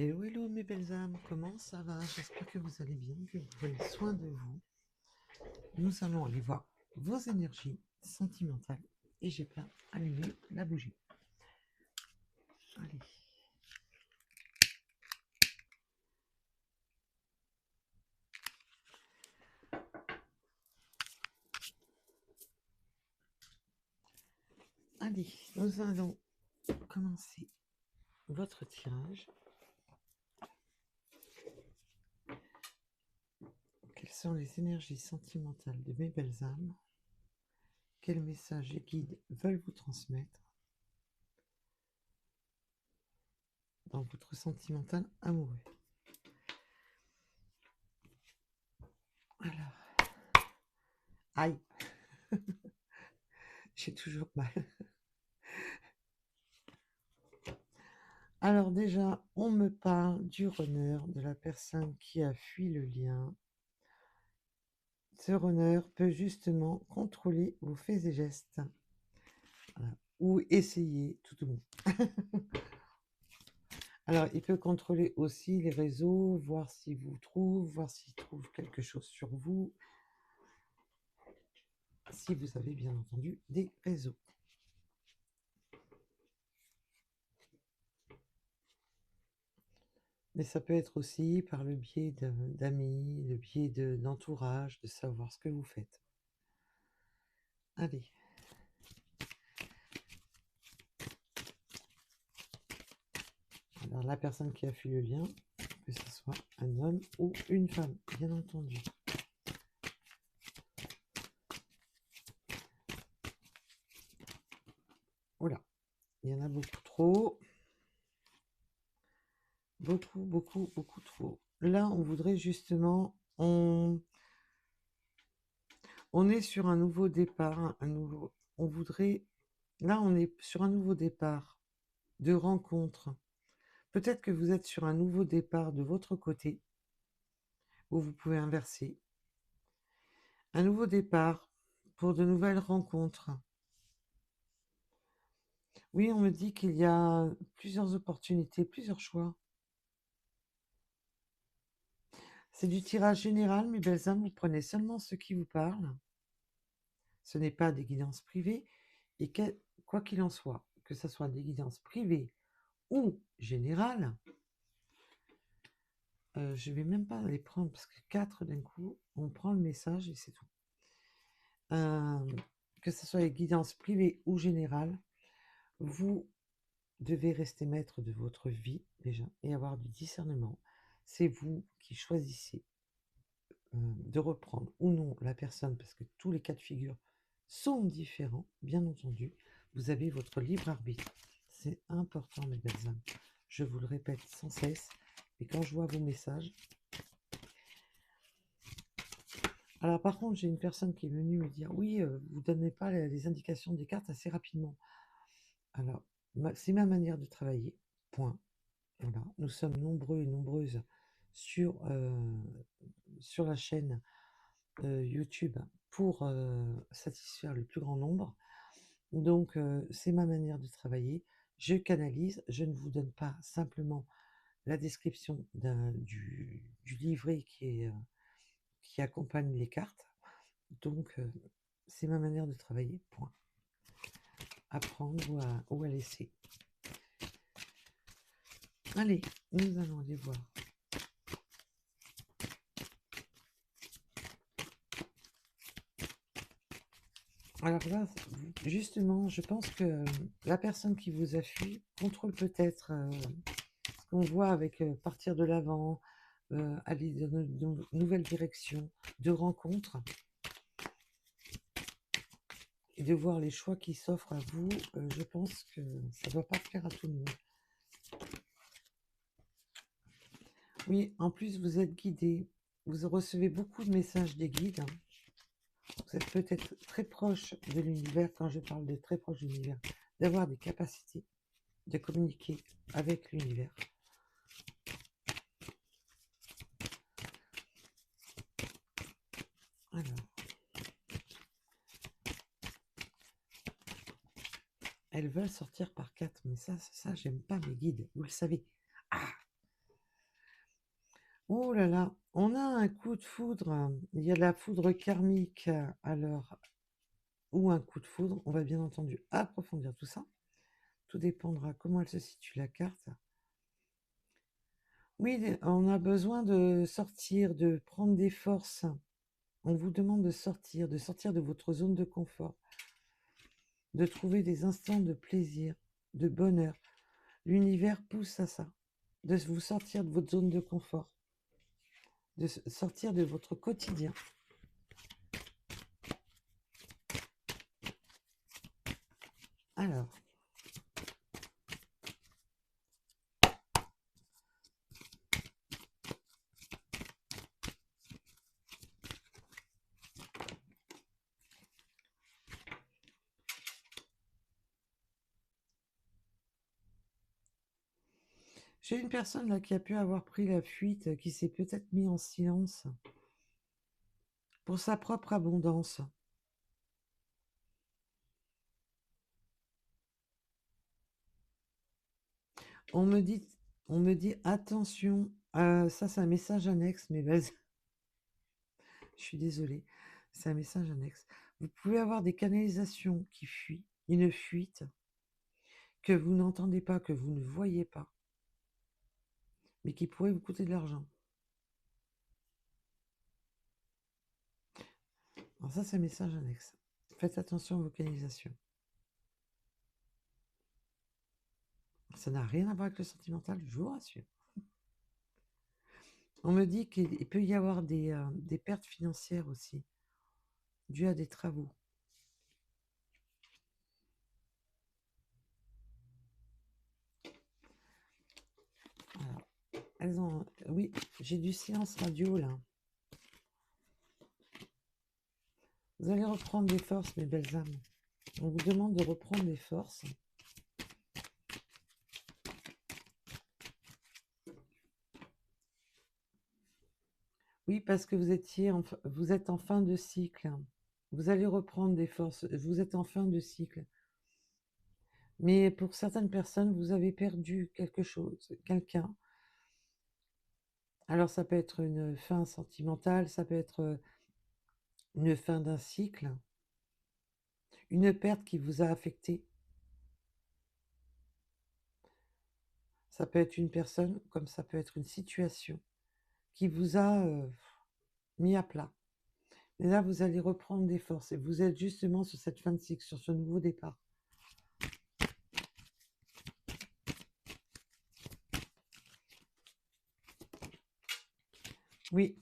Hello, hello mes belles âmes, comment ça va? J'espère que vous allez bien, que vous prenez soin de vous. Nous allons aller voir vos énergies sentimentales et j'ai pas allumé la bougie. Allez. Allez, nous allons commencer votre tirage. Quelles sont les énergies sentimentales de mes belles âmes? Quels messages les guides veulent vous transmettre dans votre sentimental amoureux? Alors, aïe, j'ai toujours mal. Alors déjà, on me parle du runner, de la personne qui a fui le lien. Ce runner peut justement contrôler vos faits et gestes. Voilà. Ou essayer, tout au moins. Alors, il peut contrôler aussi les réseaux, voir s'il vous trouve, voir s'il trouve quelque chose sur vous. Si vous avez bien entendu des réseaux. Mais ça peut être aussi par le biais d'amis, le biais d'entourage, de savoir ce que vous faites. Allez. Alors, la personne qui a fui le lien, que ce soit un homme ou une femme, bien entendu. Oula, il y en a beaucoup trop. Beaucoup trop. Là, on voudrait justement... On est sur un nouveau départ, on voudrait... Là, on est sur un nouveau départ de rencontre. Peut-être que vous êtes sur un nouveau départ de votre côté, où vous pouvez inverser. Un nouveau départ pour de nouvelles rencontres. Oui, on me dit qu'il y a plusieurs opportunités, plusieurs choix. C'est du tirage général, mes belles âmes, vous prenez seulement ce qui vous parle. Ce n'est pas des guidances privées, et quoi qu'il en soit, que ce soit des guidances privées ou générales, je ne vais même pas les prendre, parce que 4 d'un coup, on prend le message et c'est tout. Que ce soit les guidances privées ou générales, vous devez rester maître de votre vie déjà et avoir du discernement. C'est vous qui choisissez de reprendre ou non la personne, parce que tous les cas de figure sont différents, bien entendu. Vous avez votre libre arbitre. C'est important, mes belles âmes. Je vous le répète sans cesse. Et quand je vois vos messages... Alors par contre, j'ai une personne qui est venue me dire, oui, vous ne donnez pas les indications des cartes assez rapidement. Alors, c'est ma manière de travailler, point. Voilà. Nous sommes nombreux et nombreuses sur la chaîne YouTube pour satisfaire le plus grand nombre. Donc, c'est ma manière de travailler. Je canalise, je ne vous donne pas simplement la description du livret qui accompagne les cartes. Donc, c'est ma manière de travailler, point. À prendre ou à laisser. Allez, nous allons aller voir. Alors là, justement, je pense que la personne qui vous a fui contrôle peut-être ce qu'on voit avec partir de l'avant, aller dans de nouvelles directions, de rencontres, et de voir les choix qui s'offrent à vous. Je pense que ça ne doit pas plaire à tout le monde. Oui, en plus, vous êtes guidé. Vous recevez beaucoup de messages des guides. Vous êtes peut-être très proche de l'univers. Quand je parle de très proche de l'univers, d'avoir des capacités de communiquer avec l'univers. Alors, elles veulent sortir par 4, mais ça j'aime pas mes guides, vous le savez. Ah, Oh là là, on a un coup de foudre. Il y a la foudre karmique, alors, ou un coup de foudre. On va bien entendu approfondir tout ça. Tout dépendra comment elle se situe la carte. Oui, on a besoin de sortir, de prendre des forces. On vous demande de sortir de votre zone de confort, de trouver des instants de plaisir, de bonheur. L'univers pousse à ça, de vous sortir de votre zone de confort, de sortir de votre quotidien. Alors, j'ai une personne là qui a pu avoir pris la fuite, qui s'est peut-être mis en silence pour sa propre abondance. On me dit, on me dit attention, ça c'est un message annexe, mais vas-y, je suis désolée, c'est un message annexe. Vous pouvez avoir des canalisations qui fuient, une fuite que vous n'entendez pas, que vous ne voyez pas, mais qui pourrait vous coûter de l'argent. Alors ça c'est un message annexe. Faites attention à vos canalisations. Ça n'a rien à voir avec le sentimental, je vous rassure. On me dit qu'il peut y avoir des pertes financières aussi, dues à des travaux. Alors, elles ont... Oui, j'ai du silence radio là. Vous allez reprendre des forces, mes belles âmes. On vous demande de reprendre des forces. Oui, parce que vous êtes en fin de cycle. Vous allez reprendre des forces. Vous êtes en fin de cycle. Mais pour certaines personnes, vous avez perdu quelque chose, quelqu'un. Alors ça peut être une fin sentimentale, ça peut être une fin d'un cycle, une perte qui vous a affecté. Ça peut être une personne, comme ça peut être une situation qui vous a mis à plat. Et là, vous allez reprendre des forces et vous êtes justement sur cette fin de cycle, sur ce nouveau départ. Oui,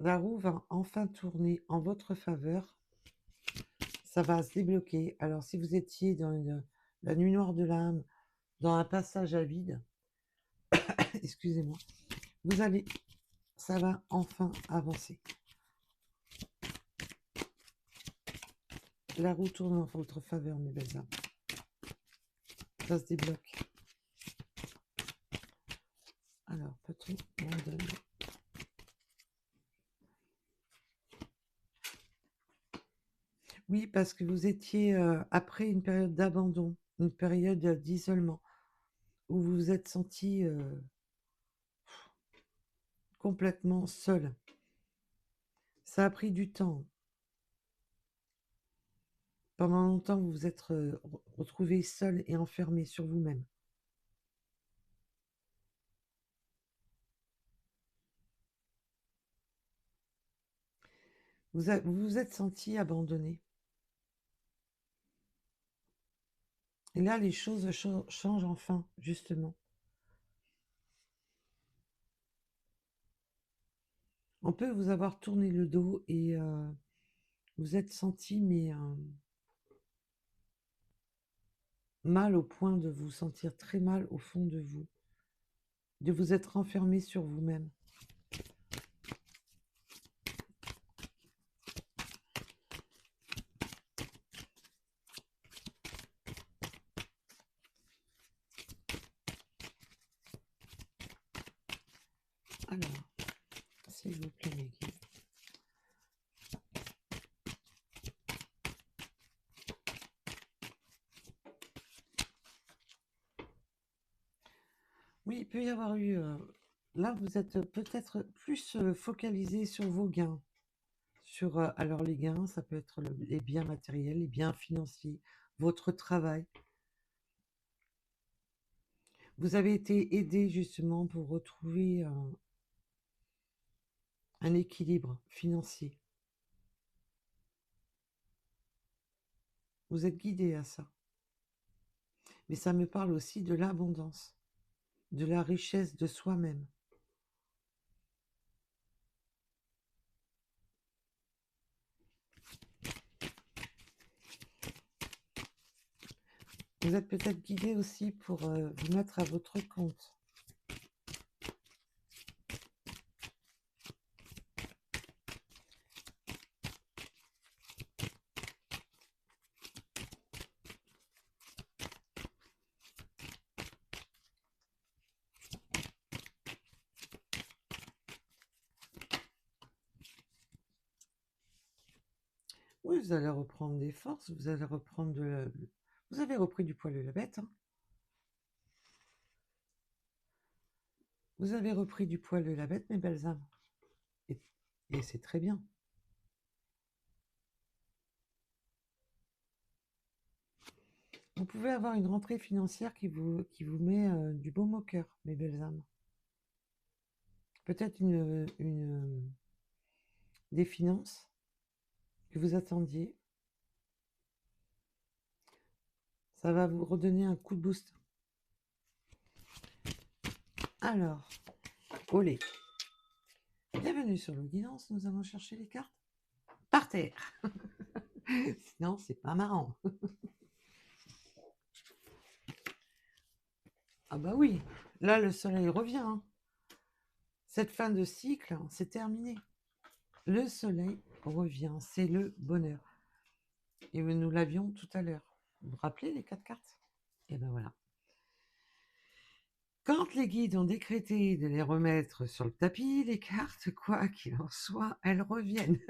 la roue va enfin tourner en votre faveur. Ça va se débloquer. Alors, si vous étiez dans la nuit noire de l'âme, dans un passage à vide, excusez-moi, ça va enfin avancer. La roue tourne en votre faveur, mes belles âmes. Ça se débloque. Alors, peut-on m'en donner? Oui, parce que vous étiez après une période d'abandon, une période d'isolement, où vous vous êtes senti complètement seul. Ça a pris du temps. Pendant longtemps, vous vous êtes retrouvé seul et enfermé sur vous-même. Vous vous êtes senti abandonné. Et là, les choses changent enfin, justement. On peut vous avoir tourné le dos et vous êtes senti mais mal au point de vous sentir très mal au fond de vous, de vous être enfermé sur vous-même. Alors, s'il vous plaît, mes guides. Oui, il peut y avoir eu là, vous êtes peut-être plus focalisé sur vos gains. Alors, les gains, ça peut être les biens matériels, les biens financiers, votre travail. Vous avez été aidé justement pour retrouver un équilibre financier. Vous êtes guidé à ça. Mais ça me parle aussi de l'abondance, de la richesse de soi-même. Vous êtes peut-être guidé aussi pour vous mettre à votre compte. Oui, vous allez reprendre des forces, vous allez reprendre Vous avez repris du poil de la bête, hein. Vous avez repris du poil de la bête, mes belles âmes. Et, et c'est très bien. Vous pouvez avoir une rentrée financière qui vous met du baume au cœur, mes belles âmes. Peut-être des finances que vous attendiez. Ça va vous redonner un coup de boost. Alors, olé. Bienvenue sur le guidance, nous allons chercher les cartes par terre. Sinon, c'est pas marrant. Ah bah oui, là, le soleil revient, hein. Cette fin de cycle, c'est terminé. Le soleil revient, c'est le bonheur. Et nous l'avions tout à l'heure. Vous vous rappelez les 4 cartes? Et ben voilà. Quand les guides ont décrété de les remettre sur le tapis, les cartes, quoi qu'il en soit, elles reviennent.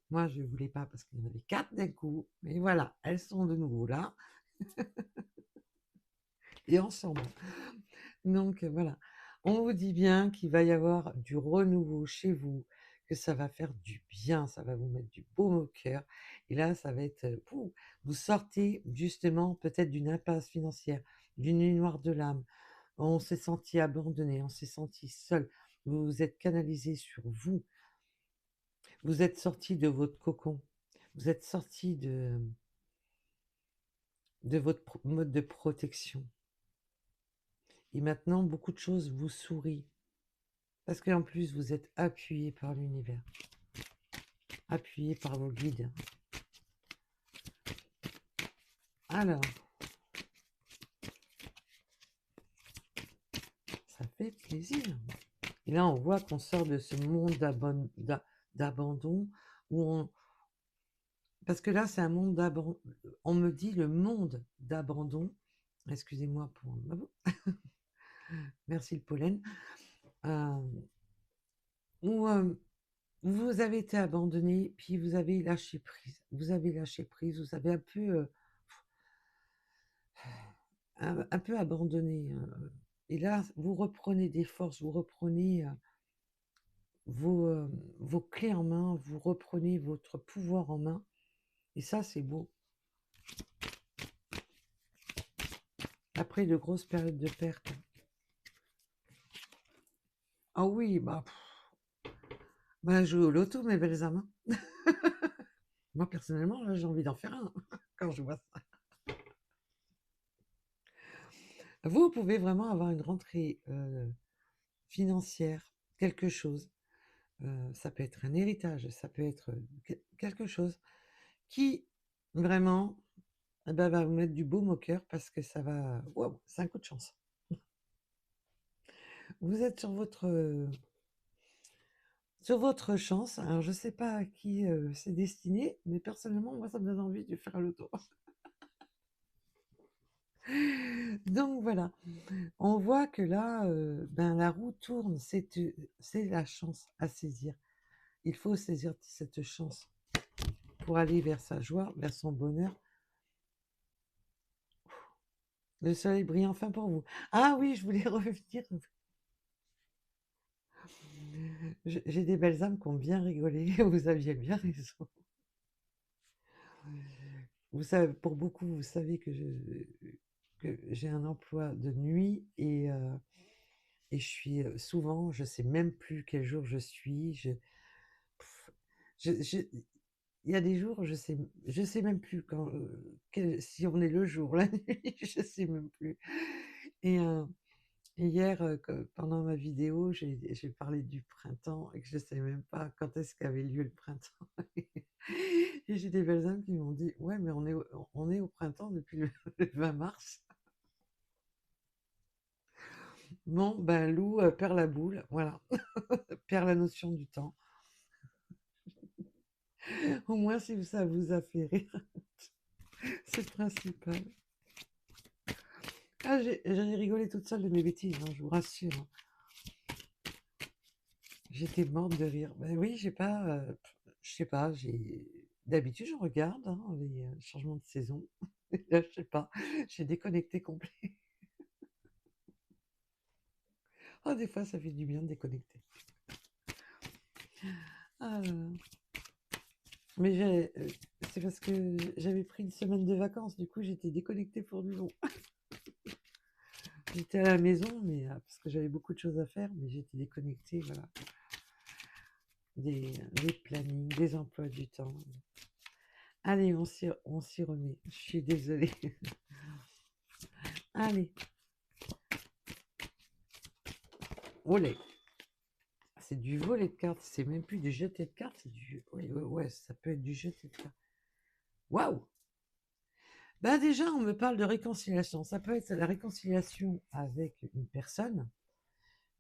Moi, je ne voulais pas parce qu'il y en avait 4 d'un coup, mais voilà, elles sont de nouveau là. Et ensemble. Donc voilà, on vous dit bien qu'il va y avoir du renouveau chez vous, que ça va faire du bien, ça va vous mettre du baume au cœur. Et là, ça va être, vous sortez justement peut-être d'une impasse financière, d'une nuit noire de l'âme. On s'est senti abandonné, on s'est senti seul. Vous vous êtes canalisé sur vous. Vous êtes sorti de votre cocon. Vous êtes sorti de votre mode de protection. Et maintenant, beaucoup de choses vous sourient. Parce qu'en plus, vous êtes appuyé par l'univers, appuyé par vos guides. Alors, ça fait plaisir. Et là, on voit qu'on sort de ce monde d'abandon où on... Parce que là, c'est un monde d'abandon. On me dit le monde d'abandon. Excusez-moi pour... Merci le pollen. Euh, où vous avez été abandonné, puis vous avez lâché prise. Vous avez lâché prise, vous avez un peu abandonné. Et là, vous reprenez des forces, vous reprenez vos clés en main, vous reprenez votre pouvoir en main. Et ça, c'est beau. Après de grosses périodes de perte. Ah oui, jouer au loto, mes belles âmes. Moi, personnellement, là, j'ai envie d'en faire un quand je vois ça. Vous pouvez vraiment avoir une rentrée financière, quelque chose. Ça peut être un héritage, ça peut être quelque chose qui vraiment va vous mettre du baume au cœur parce que ça va... Waouh, c'est un coup de chance. Vous êtes sur votre chance. Alors, je ne sais pas à qui c'est destiné, mais personnellement, moi, ça me donne envie de faire le tour. Donc voilà, on voit que là, la roue tourne, c'est la chance à saisir. Il faut saisir cette chance pour aller vers sa joie, vers son bonheur. Le soleil brille enfin pour vous. Ah oui, je voulais revenir. J'ai des belles âmes qui ont bien rigolé. Vous aviez bien raison. Vous savez, pour beaucoup, vous savez que j'ai un emploi de nuit et je suis souvent, je sais même plus quel jour je suis. Pff, je- il y a des jours, je sais même plus quand, si on est le jour, la nuit, je sais même plus. Et hier, pendant ma vidéo, j'ai parlé du printemps et que je ne savais même pas quand est-ce qu'avait lieu le printemps. Et j'ai des belles âmes qui m'ont dit, ouais, mais on est au printemps depuis le, le 20 mars. Bon, ben Lou perd la boule, voilà, perd la notion du temps. Au moins, si ça vous a fait rire, c'est le principal. Ah, j'ai rigolé toute seule de mes bêtises, hein, je vous rassure, hein. J'étais morte de rire. Ben oui, j'ai pas, je sais pas, d'habitude je regarde hein, les changements de saison. Là, je sais pas, j'ai déconnecté complet. Oh, des fois, ça fait du bien de déconnecter. Ah là là. Mais c'est parce que j'avais pris une semaine de vacances, du coup j'étais déconnectée pour du long. J'étais à la maison, mais parce que j'avais beaucoup de choses à faire, mais j'étais déconnectée, voilà. Des plannings, des emplois du temps. Allez, on s'y remet. Je suis désolée. Allez, olé. C'est du volet de cartes, c'est même plus du jeté de cartes, c'est du. Ouais, ouais, ouais, ça peut être du jeté de cartes. Waouh! Bah déjà, on me parle de réconciliation. Ça peut être la réconciliation avec une personne,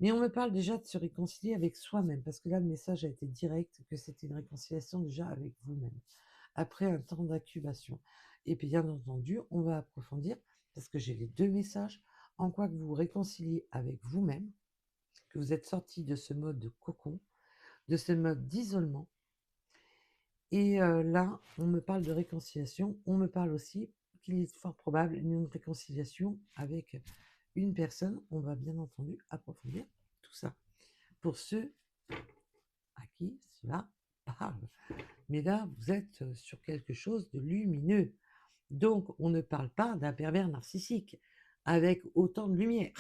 mais on me parle déjà de se réconcilier avec soi-même, parce que là, le message a été direct que c'était une réconciliation déjà avec vous-même, après un temps d'incubation. Et puis, bien entendu, on va approfondir, parce que j'ai les deux messages, en quoi que vous vous réconciliez avec vous-même, que vous êtes sorti de ce mode de cocon, de ce mode d'isolement. Et là, on me parle de réconciliation, on me parle aussi qu'il est fort probable une réconciliation avec une personne. On va bien entendu approfondir tout ça. Pour ceux à qui cela parle. Mais là, vous êtes sur quelque chose de lumineux. Donc, on ne parle pas d'un pervers narcissique avec autant de lumière.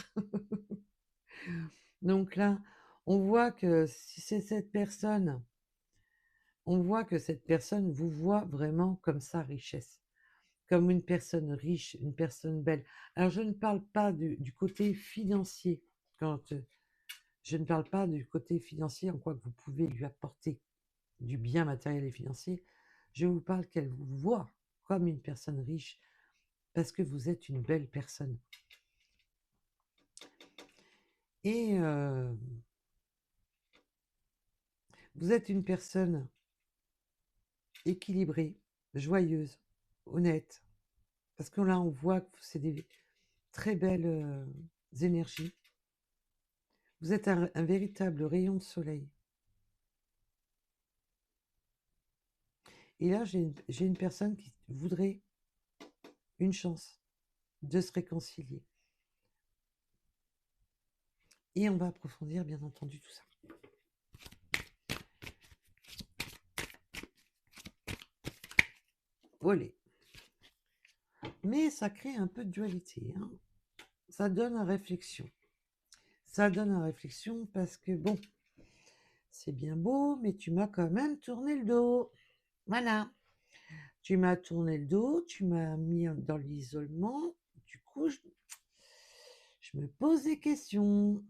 Donc là, on voit que si c'est cette personne, on voit que cette personne vous voit vraiment comme sa richesse, comme une personne riche, une personne belle. Alors, je ne parle pas du côté financier, quand je ne parle pas du côté financier, en quoi que vous pouvez lui apporter du bien matériel et financier. Je vous parle qu'elle vous voit comme une personne riche, parce que vous êtes une belle personne. Et vous êtes une personne équilibrée, joyeuse, honnête, parce que là, on voit que c'est des très belles énergies. Vous êtes un véritable rayon de soleil. Et là, j'ai une personne qui voudrait une chance de se réconcilier. Et on va approfondir, bien entendu, tout ça. Olé. Mais ça crée un peu de dualité, hein. Ça donne à réflexion. Ça donne à réflexion parce que, bon, c'est bien beau, mais tu m'as quand même tourné le dos. Voilà. Tu m'as tourné le dos, tu m'as mis dans l'isolement. Du coup, je me pose des questions.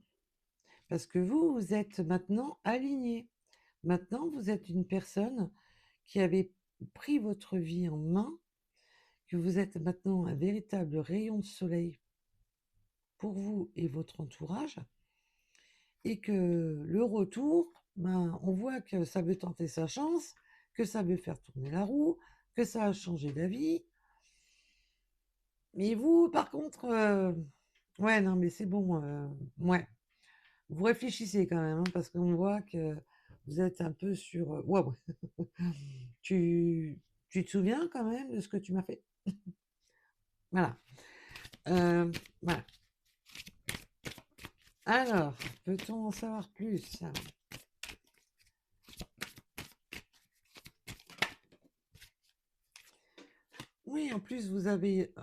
Parce que vous êtes maintenant aligné. Maintenant, vous êtes une personne qui avait pris votre vie en main, que vous êtes maintenant un véritable rayon de soleil pour vous et votre entourage, et que le retour, ben, on voit que ça veut tenter sa chance, que ça veut faire tourner la roue, que ça a changé d'avis. Mais vous, par contre, ouais, non, mais c'est bon, ouais. Vous réfléchissez quand même, hein, parce qu'on voit que vous êtes un peu sur. Waouh! Tu, tu te souviens quand même de ce que tu m'as fait? Voilà. Voilà. Alors, peut-on en savoir plus? Oui, en plus, vous avez...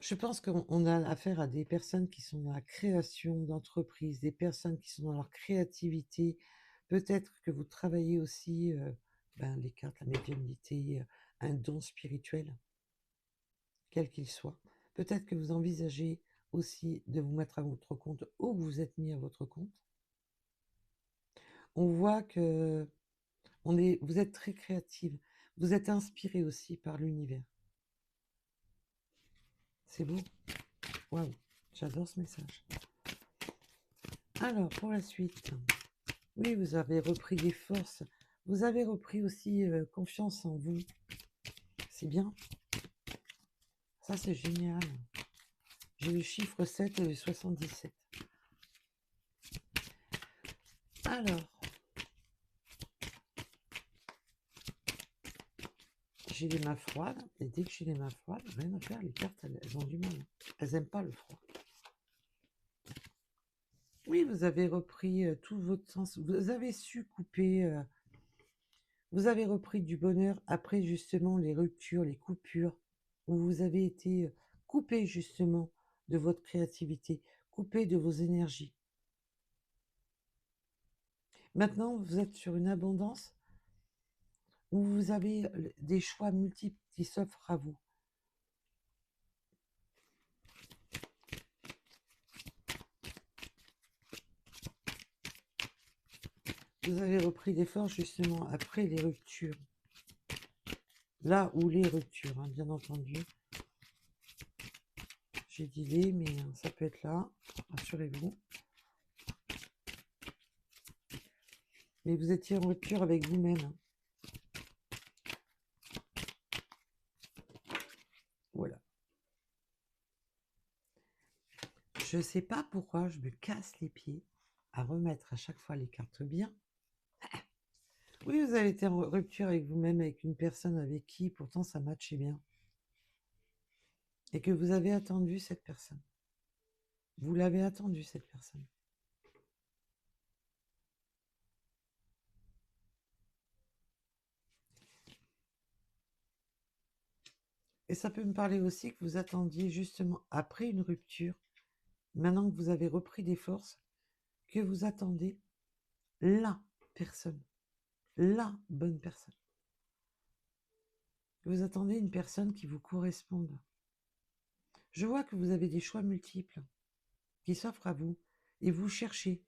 Je pense qu'on a affaire à des personnes qui sont dans la création d'entreprises, des personnes qui sont dans leur créativité. Peut-être que vous travaillez aussi les cartes, la médiumnité, un don spirituel, quel qu'il soit. Peut-être que vous envisagez aussi de vous mettre à votre compte ou que vous êtes mis à votre compte. On voit que vous êtes très créative. Vous êtes inspiré aussi par l'univers. C'est beau. Waouh, j'adore ce message. Alors, pour la suite, oui, vous avez repris des forces. Vous avez repris aussi confiance en vous. C'est bien. Ça, c'est génial. J'ai le chiffre 7 et le 77. Alors, j'ai les mains froides. Et dès que j'ai les mains froides, rien à faire. Les cartes, elles ont du mal. Elles n'aiment pas le froid. Oui, vous avez repris tout votre sens. Vous avez su couper. Vous avez repris du bonheur après justement les ruptures, les coupures, où vous avez été coupé justement de votre créativité, coupé de vos énergies. Maintenant, vous êtes sur une abondance où vous avez des choix multiples qui s'offrent à vous. Vous avez repris des forces justement après les ruptures. Là où les ruptures, hein, bien entendu. J'ai dit les, mais ça peut être là, rassurez-vous. Mais vous étiez en rupture avec vous-même. Voilà. Je ne sais pas pourquoi je me casse les pieds à remettre à chaque fois les cartes bien. Oui, vous avez été en rupture avec vous-même, avec une personne avec qui pourtant ça matchait bien. Et que vous avez attendu cette personne. Vous l'avez attendu cette personne. Et ça peut me parler aussi que vous attendiez justement après une rupture, maintenant que vous avez repris des forces, que vous attendez la personne, la bonne personne. Vous attendez une personne qui vous corresponde. Je vois que vous avez des choix multiples qui s'offrent à vous et vous cherchez.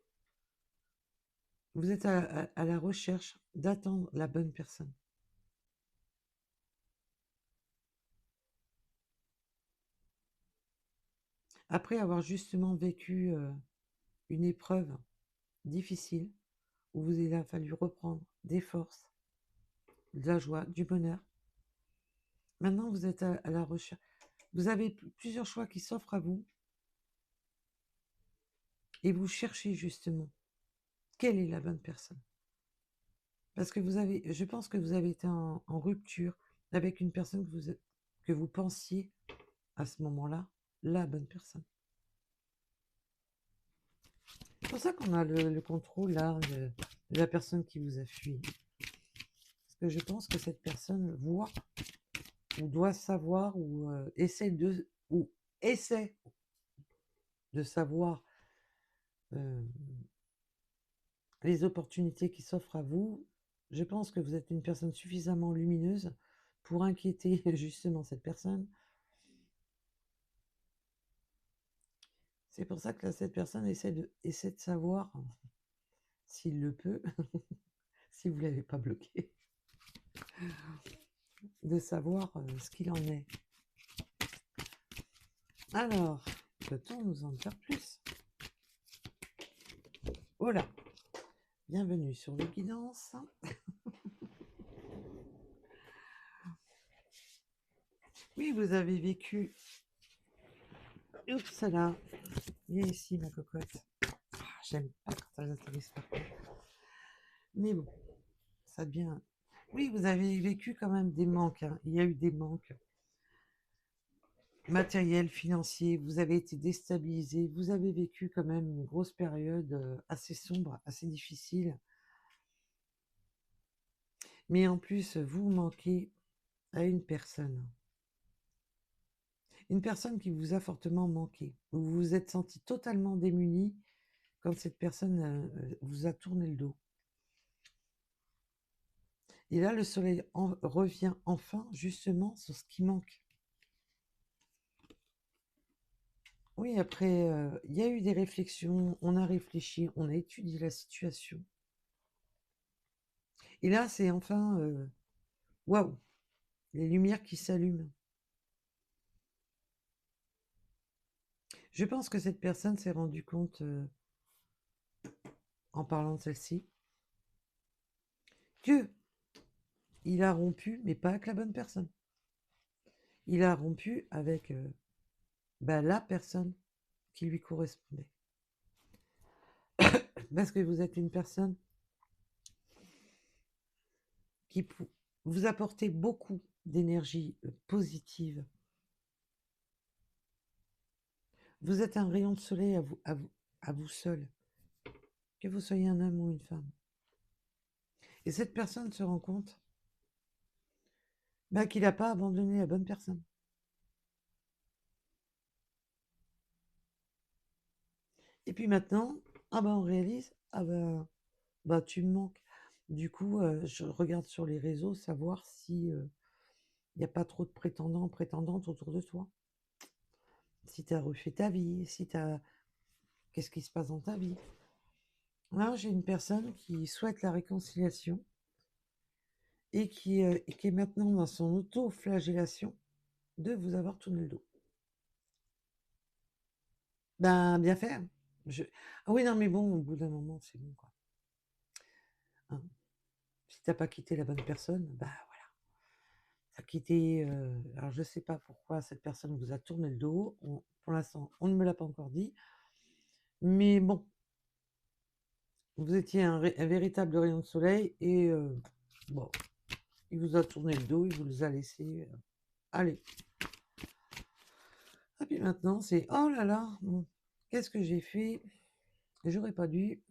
Vous êtes à la recherche d'attendre la bonne personne. Après avoir justement vécu une épreuve difficile, où il a fallu reprendre des forces, de la joie, du bonheur, maintenant vous êtes à la recherche. Vous avez plusieurs choix qui s'offrent à vous et vous cherchez justement quelle est la bonne personne. Parce que je pense que vous avez été en rupture avec une personne que vous pensiez à ce moment-là, la bonne personne. C'est pour ça qu'on a le contrôle là de la personne qui vous a fui. Parce que je pense que cette personne voit ou doit savoir ou essaie de savoir les opportunités qui s'offrent à vous. Je pense que vous êtes une personne suffisamment lumineuse pour inquiéter justement cette personne. C'est pour ça que là, cette personne essaie de savoir, s'il le peut, si vous ne l'avez pas bloqué, de savoir ce qu'il en est. Alors, peut-on nous en dire plus? Voilà. Bienvenue sur le guidance. Oui, vous avez vécu... Oups, là. Viens ici, ma cocotte. J'aime pas quand elles atterrissent par terre. Mais bon, ça devient... Oui, vous avez vécu quand même des manques. Hein. Il y a eu des manques. matériel, financier, vous avez été déstabilisé, vous avez vécu quand même une grosse période assez sombre, assez difficile. Mais en plus, vous manquez à une personne qui vous a fortement manqué. Vous vous êtes senti totalement démuni quand cette personne vous a tourné le dos. Et là, le soleil revient enfin justement sur ce qui manque. Oui, après, il y a eu des réflexions, on a réfléchi, on a étudié la situation. Et là, c'est enfin, waouh, les lumières qui s'allument. Je pense que cette personne s'est rendue compte, en parlant de celle-ci, que il a rompu, mais pas avec la bonne personne. Il a rompu avec la personne qui lui correspondait. Parce que vous êtes une personne qui vous apportez beaucoup d'énergie positive. Vous êtes un rayon de soleil à vous seul, que vous soyez un homme ou une femme. Et cette personne se rend compte qu'il n'a pas abandonné la bonne personne. Et puis maintenant, on réalise, tu me manques. Du coup, je regarde sur les réseaux savoir si il n'y a pas trop de prétendants, prétendantes autour de toi. Si tu as refait ta vie, qu'est-ce qui se passe dans ta vie. Là, j'ai une personne qui souhaite la réconciliation et qui est maintenant dans son auto-flagellation de vous avoir tourné le dos. Bien fait. Ah oui, non, mais bon, au bout d'un moment, c'est bon, quoi. Hein. Si t'as pas quitté la bonne personne, voilà. T'as quitté. Alors, je sais pas pourquoi cette personne vous a tourné le dos. Pour l'instant, on ne me l'a pas encore dit. Mais bon, vous étiez un véritable rayon de soleil et bon, il vous a tourné le dos, il vous a laissé. Allez. Et puis maintenant, c'est oh là là, qu'est-ce que j'ai fait? J'aurais pas dû.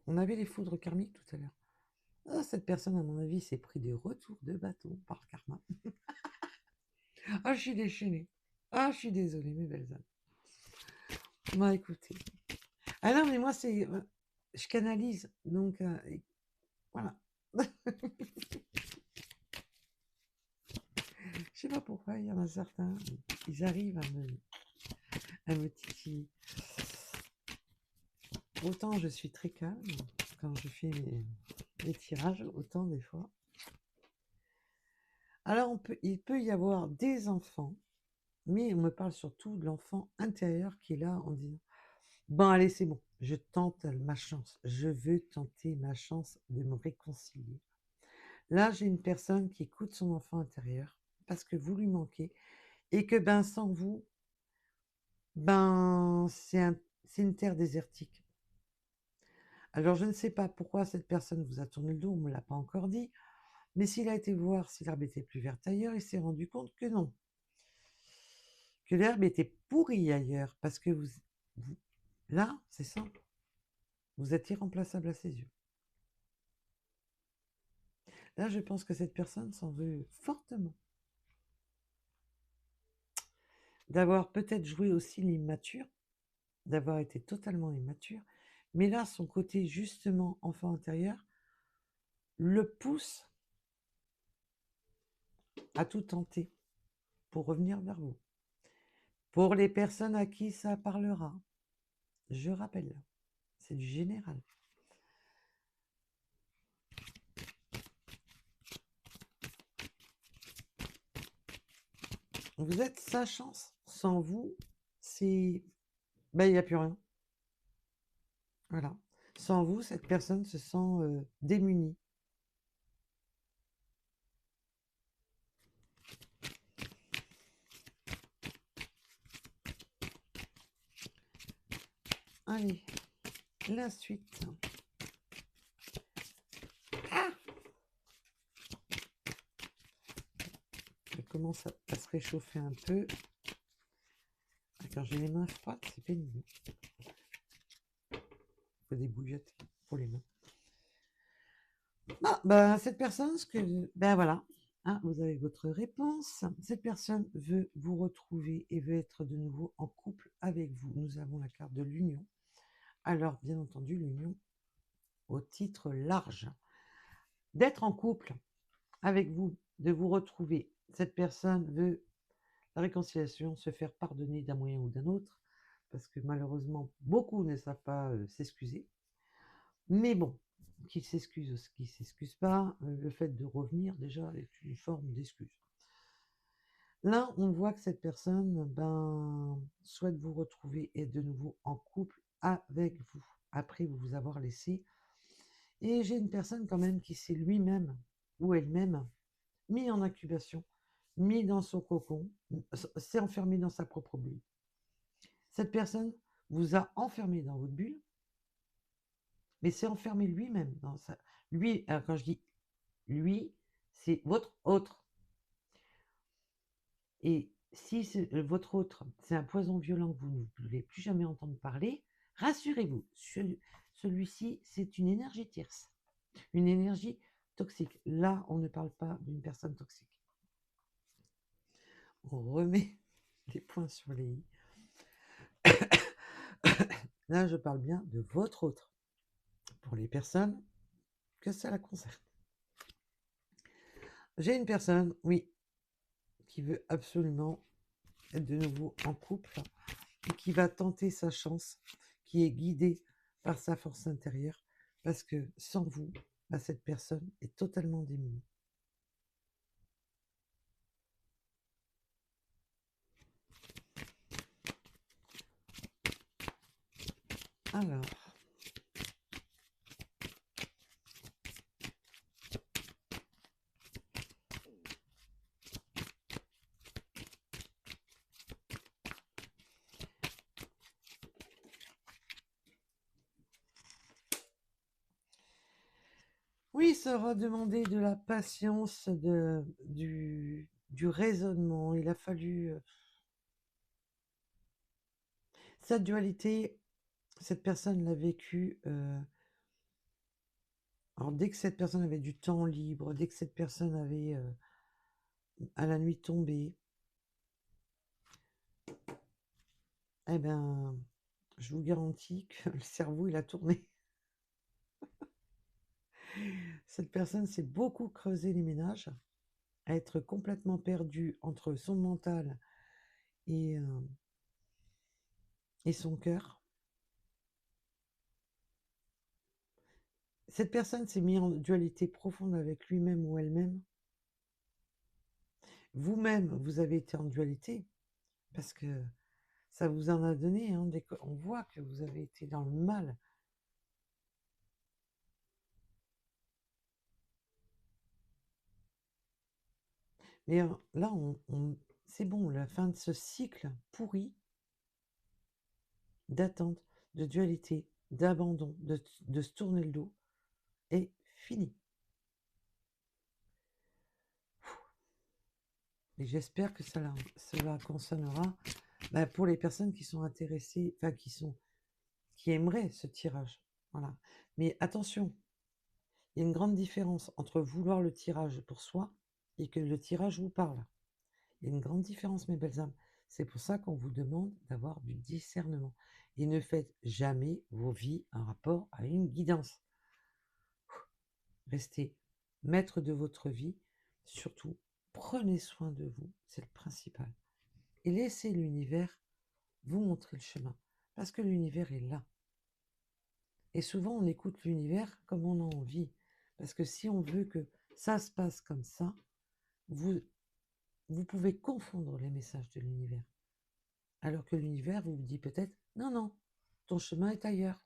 On avait les foudres karmiques tout à l'heure. Ah, cette personne, à mon avis, s'est pris des retours de bâton par karma. Ah, je suis déchaînée. Ah, je suis désolée, mes belles âmes. Écoutez. Ah non, mais moi, c'est. Je canalise. Donc, voilà. Je sais pas pourquoi, il y en a certains, ils arrivent à me titiller. Autant je suis très calme quand je fais mes tirages, autant des fois. Alors, il peut y avoir des enfants, mais on me parle surtout de l'enfant intérieur qui est là en disant bon, allez, c'est bon, je tente ma chance, je veux tenter ma chance de me réconcilier. Là, j'ai une personne qui écoute son enfant intérieur parce que vous lui manquez et que sans vous, c'est une terre désertique. Alors, je ne sais pas pourquoi cette personne vous a tourné le dos, on ne me l'a pas encore dit, mais s'il a été voir si l'herbe était plus verte ailleurs, il s'est rendu compte que non, que l'herbe était pourrie ailleurs, parce que là, c'est simple, vous êtes irremplaçable à ses yeux. Là, je pense que cette personne s'en veut fortement d'avoir peut-être joué aussi l'immature, d'avoir été totalement immature, mais là, son côté justement enfant intérieur le pousse à tout tenter pour revenir vers vous. Pour les personnes à qui ça parlera, je rappelle, c'est du général. Vous êtes sa chance. Sans vous, il n'y a plus rien. Voilà. Sans vous, cette personne se sent démunie. Allez, la suite. Ah, je vais commence à se réchauffer un peu. Quand j'ai les mains froides, c'est pénible. Il faut des bouillottes pour les mains. Ah, ben, cette personne, ben voilà, hein, vous avez votre réponse. Cette personne veut vous retrouver et veut être de nouveau en couple avec vous. Nous avons la carte de l'union. Alors, bien entendu, l'union au titre large. D'être en couple avec vous, de vous retrouver. Cette personne veut la réconciliation, se faire pardonner d'un moyen ou d'un autre, parce que malheureusement, beaucoup ne savent pas s'excuser. Mais bon, qu'ils s'excusent ou qu'ils ne s'excusent pas, le fait de revenir déjà est une forme d'excuse. Là, on voit que cette personne souhaite vous retrouver et de nouveau en couple avec vous, après vous avoir laissé. Et j'ai une personne quand même qui s'est lui-même ou elle-même mis en incubation, mis dans son cocon, s'est enfermé dans sa propre bulle. Cette personne vous a enfermé dans votre bulle, mais s'est enfermé lui-même dans sa... Lui, quand je dis lui, c'est votre autre. Et si votre autre, c'est un poison violent que vous ne voulez plus jamais entendre parler, rassurez-vous, celui-ci, c'est une énergie tierce, une énergie toxique. Là, on ne parle pas d'une personne toxique. On remet les points sur les i. Là, je parle bien de votre autre, pour les personnes que ça la concerne. J'ai une personne, oui, qui veut absolument être de nouveau en couple et qui va tenter sa chance, qui est guidée par sa force intérieure, parce que sans vous, cette personne est totalement démunie. Alors, oui, ça aura demandé de la patience, du raisonnement. Il a fallu... Cette dualité, cette personne l'a vécue... alors, dès que cette personne avait du temps libre, dès que cette personne avait... à la nuit tombée, eh ben, je vous garantis que le cerveau, il a tourné. Cette personne s'est beaucoup creusé les ménages, à être complètement perdue entre son mental et son cœur. Cette personne s'est mise en dualité profonde avec lui-même ou elle-même. Vous-même, vous avez été en dualité, parce que ça vous en a donné. Hein, on voit que vous avez été dans le mal. Mais là, c'est bon, la fin de ce cycle pourri d'attente, de dualité, d'abandon, de se tourner le dos, est fini. Et j'espère que cela concernera pour les personnes qui sont intéressées, enfin qui aimeraient ce tirage. Voilà. Mais attention, il y a une grande différence entre vouloir le tirage pour soi et que le tirage vous parle. Il y a une grande différence, mes belles âmes. C'est pour ça qu'on vous demande d'avoir du discernement. Et ne faites jamais vos vies en rapport à une guidance. Restez maître de votre vie. Surtout, prenez soin de vous. C'est le principal. Et laissez l'univers vous montrer le chemin. Parce que l'univers est là. Et souvent, on écoute l'univers comme on a envie. Parce que si on veut que ça se passe comme ça, vous pouvez confondre les messages de l'univers. Alors que l'univers vous dit peut-être, non, non, ton chemin est ailleurs.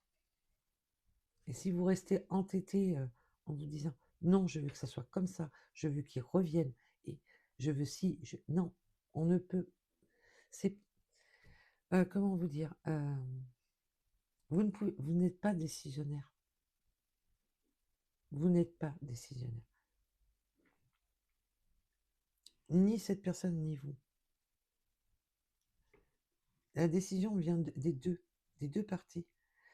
Et si vous restez entêté en vous disant, non, je veux que ça soit comme ça, je veux qu'il revienne, et je veux non, on ne peut... C'est... comment vous dire vous n'êtes pas décisionnaire. Vous n'êtes pas décisionnaire. Ni cette personne, ni vous. La décision vient des deux parties.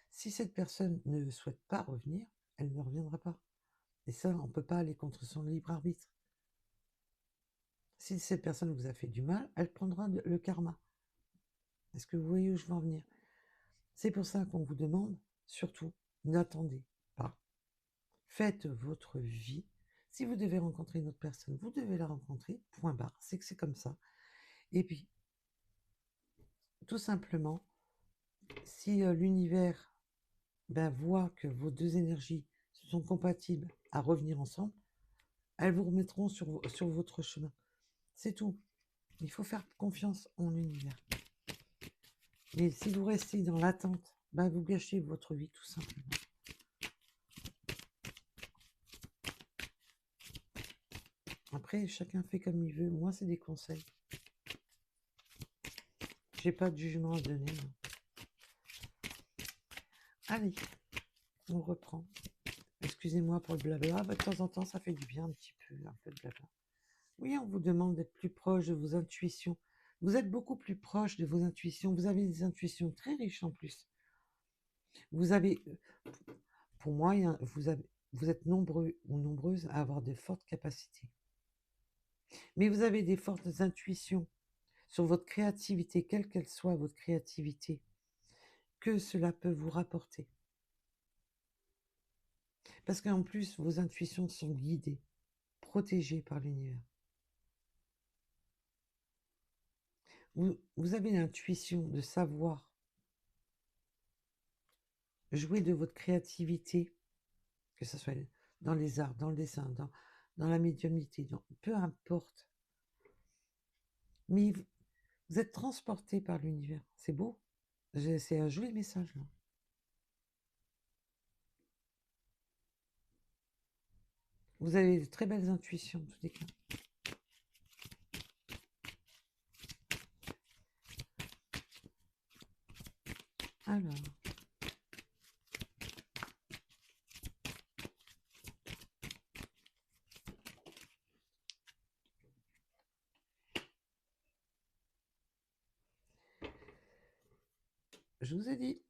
Si cette personne ne souhaite pas revenir, elle ne reviendra pas. Et ça, on ne peut pas aller contre son libre arbitre. Si cette personne vous a fait du mal, elle prendra le karma. Est-ce que vous voyez où je veux en venir? C'est pour ça qu'on vous demande, surtout, n'attendez pas. Faites votre vie. Si vous devez rencontrer une autre personne, vous devez la rencontrer, point barre. C'est que c'est comme ça. Et puis, tout simplement, si l'univers voit que vos deux énergies sont compatibles à revenir ensemble, elles vous remettront sur votre chemin. C'est tout. Il faut faire confiance en l'univers. Mais si vous restez dans l'attente, vous gâchez votre vie tout simplement. Après, chacun fait comme il veut. Moi, c'est des conseils. J'ai pas de jugement à donner. Non. Allez, on reprend. Excusez-moi pour le blabla. De temps en temps, ça fait du bien un petit peu, un peu de blabla. Oui, on vous demande d'être plus proche de vos intuitions. Vous êtes beaucoup plus proche de vos intuitions. Vous avez des intuitions très riches en plus. Vous avez, pour moi, vous êtes nombreux ou nombreuses à avoir de fortes capacités. Mais vous avez des fortes intuitions sur votre créativité, quelle qu'elle soit votre créativité, que cela peut vous rapporter. Parce qu'en plus, vos intuitions sont guidées, protégées par l'univers. Vous avez l'intuition de savoir jouer de votre créativité, que ce soit dans les arts, dans le dessin, dans la médiumnité, peu importe. Mais vous êtes transporté par l'univers. C'est beau. C'est un joli message, là. Vous avez de très belles intuitions, en tous les cas. Alors. Je vous ai dit,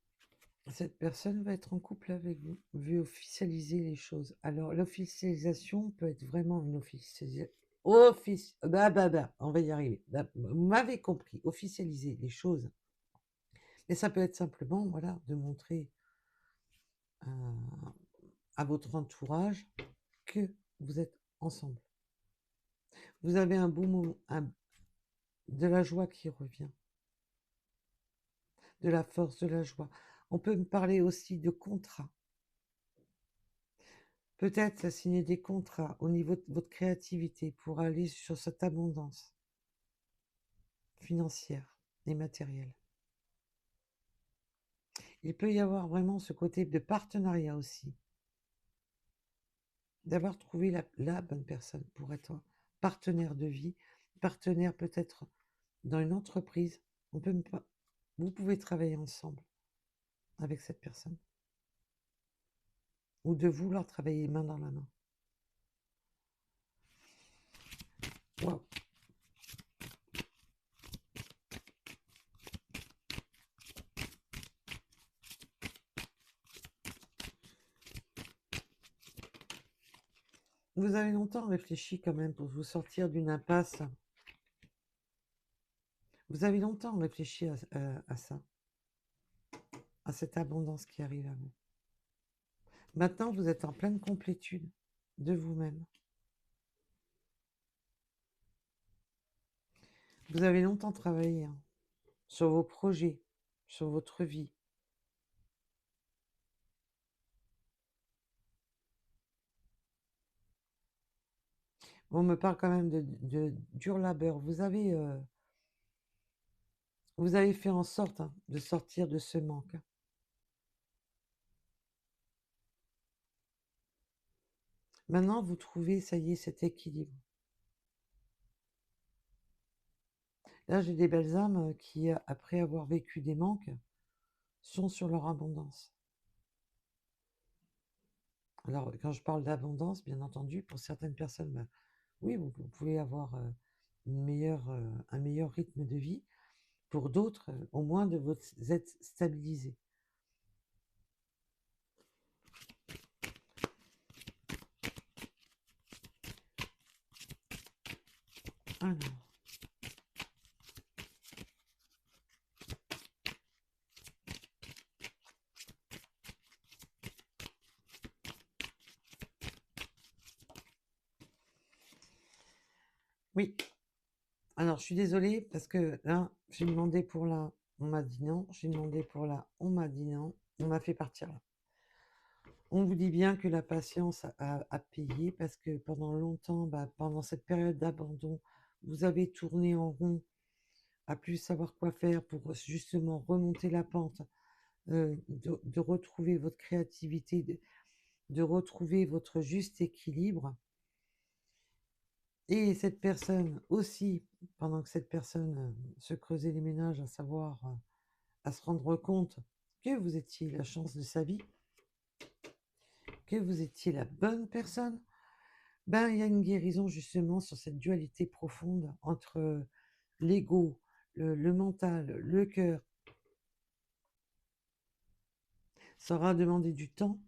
cette personne va être en couple avec vous, veut officialiser les choses. Alors, l'officialisation peut être vraiment une officialisation. On va y arriver. Vous m'avez compris, officialiser les choses. Et ça peut être simplement, voilà, de montrer à votre entourage que vous êtes ensemble. Vous avez un beau moment, de la joie qui revient, de la force, de la joie. On peut me parler aussi de contrat. Peut-être signer des contrats au niveau de votre créativité pour aller sur cette abondance financière et matérielle. Il peut y avoir vraiment ce côté de partenariat aussi, d'avoir trouvé la bonne personne pour être partenaire de vie, partenaire peut-être dans une entreprise. Vous pouvez travailler ensemble avec cette personne ou de vouloir travailler main dans la main. Wow. Vous avez longtemps réfléchi quand même pour vous sortir d'une impasse. Vous avez longtemps réfléchi à ça, à cette abondance qui arrive à vous. Maintenant, vous êtes en pleine complétude de vous-même. Vous avez longtemps travaillé sur vos projets, sur votre vie. On me parle quand même de dur labeur. Vous avez fait en sorte de sortir de ce manque. Maintenant, vous trouvez, ça y est, cet équilibre. Là, j'ai des belles âmes qui, après avoir vécu des manques, sont sur leur abondance. Alors, quand je parle d'abondance, bien entendu, pour certaines personnes, oui, vous pouvez avoir un meilleur rythme de vie. Pour d'autres, au moins de vous êtes stabilisé. Alors, oui. Alors, je suis désolée parce que là, j'ai demandé pour la, on m'a dit non. J'ai demandé pour la, on m'a dit non. On m'a fait partir là. On vous dit bien que la patience a payé parce que pendant longtemps, pendant cette période d'abandon, vous avez tourné en rond à plus savoir quoi faire pour justement remonter la pente, de retrouver votre créativité, de retrouver votre juste équilibre. Et cette personne aussi, pendant que cette personne se creusait les ménages, à savoir, à se rendre compte que vous étiez la chance de sa vie, que vous étiez la bonne personne, il y a une guérison justement sur cette dualité profonde entre l'ego, le mental, le cœur. Ça aura demandé du temps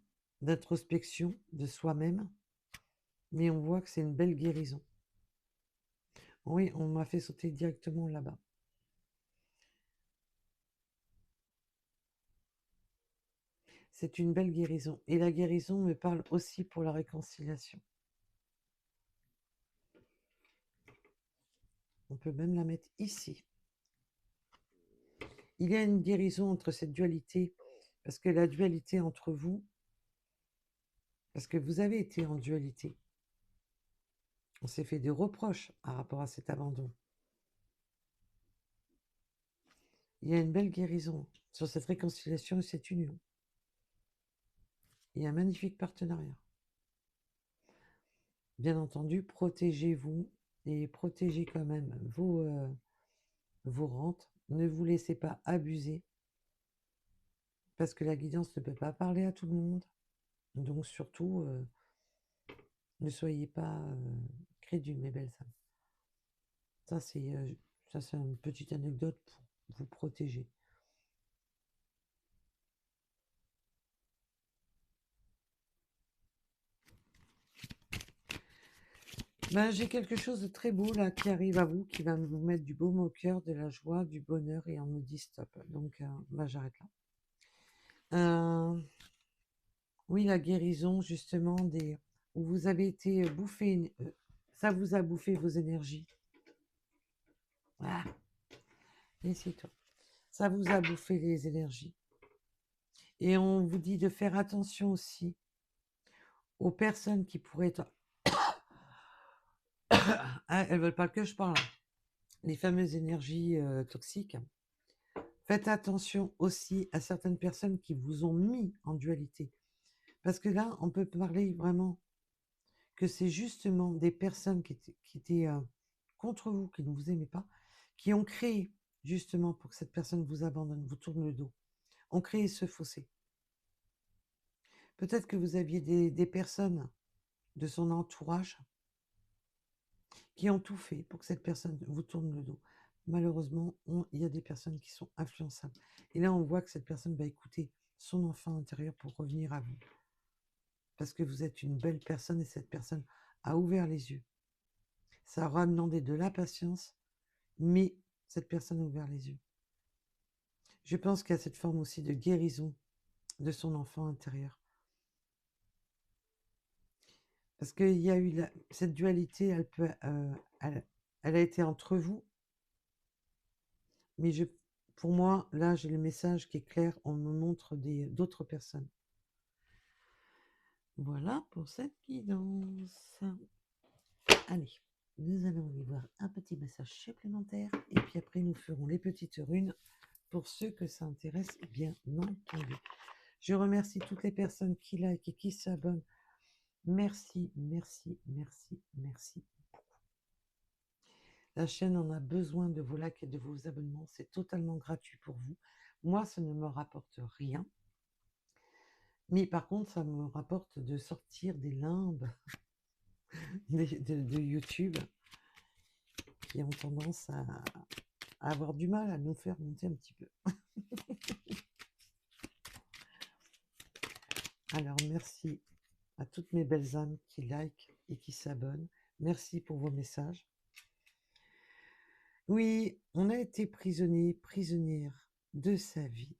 d'introspection de soi-même, mais on voit que c'est une belle guérison. Oui, on m'a fait sauter directement là-bas. C'est une belle guérison. Et la guérison me parle aussi pour la réconciliation. On peut même la mettre ici. Il y a une guérison entre cette dualité, parce que la dualité entre vous, parce que vous avez été en dualité. On s'est fait des reproches par rapport à cet abandon. Il y a une belle guérison sur cette réconciliation et cette union. Il y a un magnifique partenariat. Bien entendu, protégez-vous et protégez quand même vos rentes. Ne vous laissez pas abuser parce que la guidance ne peut pas parler à tout le monde. Donc surtout, ne soyez pas crédules, mes belles âmes. Ça, c'est une petite anecdote pour vous protéger. J'ai quelque chose de très beau là qui arrive à vous, qui va vous mettre du baume au cœur, de la joie, du bonheur, et on me dit stop. Donc, j'arrête là. Oui, la guérison justement où vous avez été bouffé, ça vous a bouffé vos énergies. Ah, et c'est tout. Ça vous a bouffé les énergies. Et on vous dit de faire attention aussi aux personnes qui pourraient être... Ah, elles veulent pas que je parle. Les fameuses énergies toxiques. Faites attention aussi à certaines personnes qui vous ont mis en dualité. Parce que là, on peut parler vraiment que c'est justement des personnes qui étaient contre vous, qui ne vous aimaient pas, qui ont créé, justement, pour que cette personne vous abandonne, vous tourne le dos, ont créé ce fossé. Peut-être que vous aviez des personnes de son entourage qui ont tout fait pour que cette personne vous tourne le dos. Malheureusement, il y a des personnes qui sont influençables. Et là, on voit que cette personne va écouter son enfant intérieur pour revenir à vous. Parce que vous êtes une belle personne et cette personne a ouvert les yeux. Ça aura demandé de la patience, mais cette personne a ouvert les yeux. Je pense qu'il y a cette forme aussi de guérison de son enfant intérieur. Parce qu'il y a eu cette dualité, elle a été entre vous, mais pour moi, là, j'ai le message qui est clair, on me montre d'autres personnes. Voilà pour cette guidance. Allez, nous allons aller voir un petit message supplémentaire, et puis après, nous ferons les petites runes pour ceux que ça intéresse, bien entendu. Je remercie toutes les personnes qui like et qui s'abonnent. Merci, merci, merci, merci beaucoup. La chaîne en a besoin de vos likes et de vos abonnements. C'est totalement gratuit pour vous. Moi, ça ne me rapporte rien. Mais par contre, ça me rapporte de sortir des limbes de YouTube qui ont tendance à avoir du mal à nous faire monter un petit peu. Alors, merci à toutes mes belles âmes qui like et qui s'abonnent. Merci pour vos messages. Oui, on a été prisonnier, prisonnière de sa vie.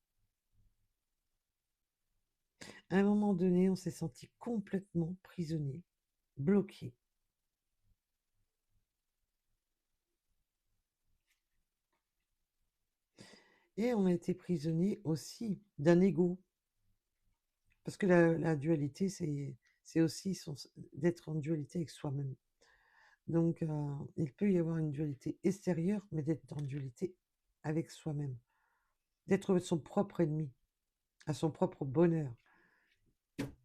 À un moment donné, on s'est senti complètement prisonnier, bloqué. Et on a été prisonnier aussi d'un ego. Parce que la dualité, c'est aussi d'être en dualité avec soi-même. Donc, il peut y avoir une dualité extérieure, mais d'être en dualité avec soi-même. D'être son propre ennemi, à son propre bonheur.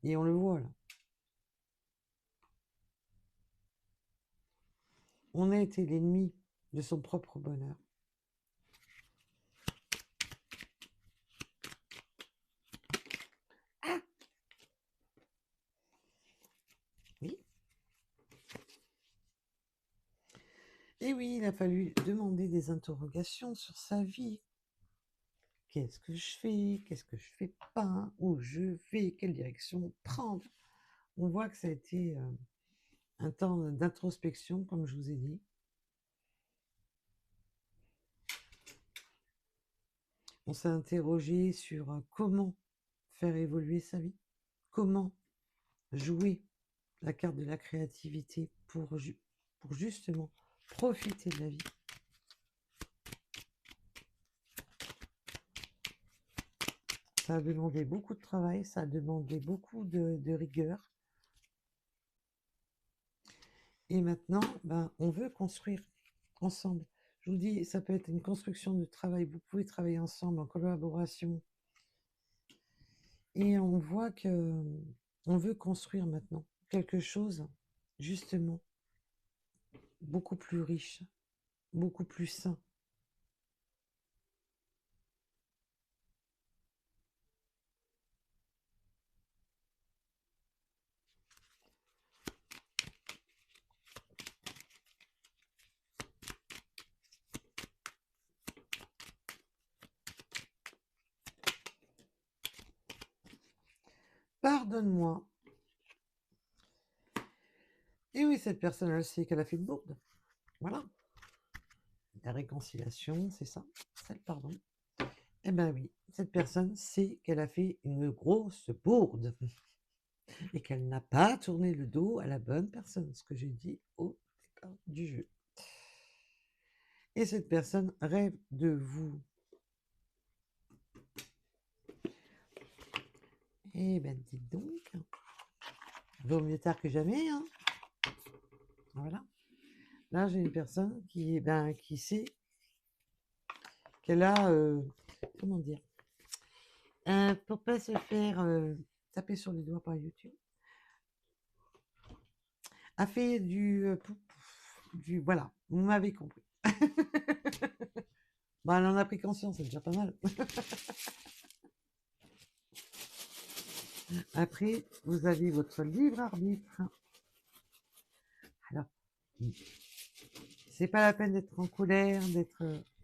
Et on le voit là. On a été l'ennemi de son propre bonheur. Ah oui. Et oui, il a fallu demander des interrogations sur sa vie. Qu'est-ce que je fais? Qu'est-ce que je fais pas? Où je vais? Quelle direction prendre? On voit que ça a été un temps d'introspection, comme je vous ai dit. On s'est interrogé sur comment faire évoluer sa vie, comment jouer la carte de la créativité pour justement profiter de la vie. Ça a demandé beaucoup de travail, ça a demandé beaucoup de rigueur. Et maintenant, on veut construire ensemble. Je vous dis, ça peut être une construction de travail. Vous pouvez travailler ensemble en collaboration. Et on voit que on veut construire maintenant quelque chose, justement, beaucoup plus riche, beaucoup plus sain. Pardonne-moi. Et oui, cette personne, elle sait qu'elle a fait une bourde. Voilà. La réconciliation, c'est ça, c'est le pardon. Eh ben oui, cette personne sait qu'elle a fait une grosse bourde et qu'elle n'a pas tourné le dos à la bonne personne, ce que j'ai dit au départ du jeu. Et cette personne rêve de vous. Eh ben dites donc, vaut mieux tard que jamais, hein. Voilà. Là, j'ai une personne qui sait qu'elle a, comment dire, pour pas se faire taper sur les doigts par YouTube, a fait voilà, vous m'avez compris. Elle en a pris conscience, c'est déjà pas mal. Après, vous avez votre libre arbitre. Alors, c'est pas la peine d'être en colère,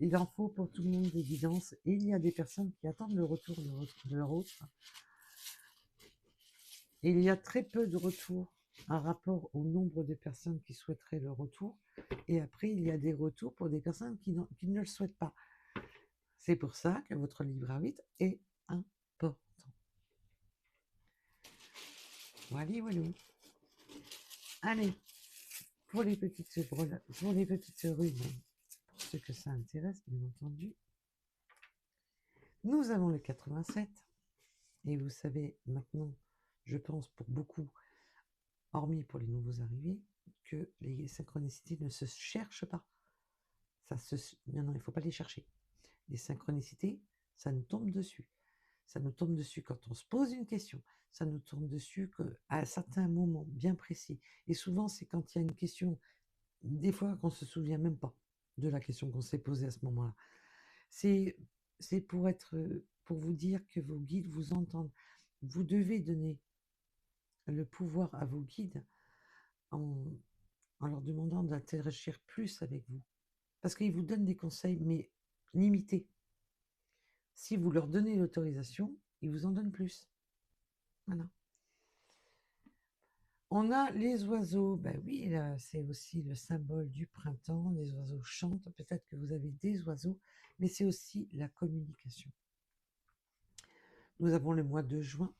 il en faut pour tout le monde d'évidence. Et il y a des personnes qui attendent le retour de leur autre. Et il y a très peu de retours en rapport au nombre de personnes qui souhaiteraient le retour. Et après, il y a des retours pour des personnes qui ne le souhaitent pas. C'est pour ça que votre libre arbitre est important. Voilà, voilà. Allez, pour les petites rues, pour ceux que ça intéresse, bien entendu, nous avons le 87. Et vous savez maintenant, je pense pour beaucoup, hormis pour les nouveaux arrivés, que les synchronicités ne se cherchent pas. Non, il ne faut pas les chercher. Les synchronicités, ça nous tombe dessus. Ça nous tombe dessus quand on se pose une question. Ça nous tombe dessus à certains moments bien précis. Et souvent, c'est quand il y a une question, des fois qu'on ne se souvient même pas de la question qu'on s'est posée à ce moment-là. C'est pour vous dire que vos guides vous entendent. Vous devez donner le pouvoir à vos guides en leur demandant d'interagir plus avec vous. parce qu'ils vous donnent des conseils, mais limités. Si vous leur donnez l'autorisation, ils vous en donnent plus. Voilà. On a les oiseaux. Ben oui, c'est aussi le symbole du printemps. Les oiseaux chantent. Peut-être que vous avez des oiseaux, mais c'est aussi la communication. Nous avons le mois de juin.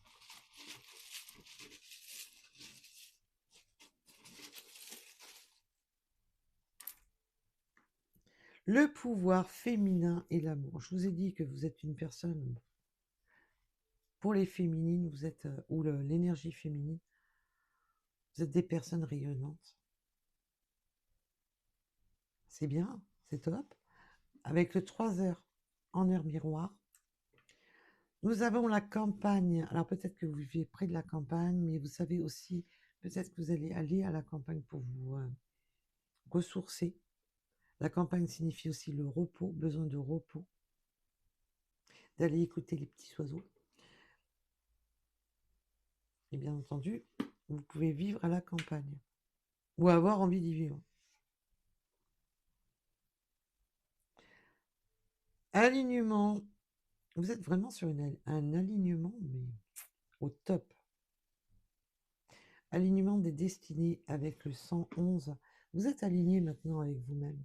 Le pouvoir féminin et l'amour. Je vous ai dit que vous êtes une personne, pour les féminines, vous êtes, ou l'énergie féminine, vous êtes des personnes rayonnantes. C'est bien, c'est top. Avec le 3 heures en heure miroir, nous avons la campagne. Alors peut-être que vous vivez près de la campagne, mais vous savez aussi, peut-être que vous allez aller à la campagne pour vous ressourcer. La campagne signifie aussi le repos, besoin de repos, d'aller écouter les petits oiseaux. Et bien entendu, vous pouvez vivre à la campagne ou avoir envie d'y vivre. Alignement. Vous êtes vraiment sur un alignement, mais au top. Alignement des destinées avec le 111. Vous êtes aligné maintenant avec vous-même.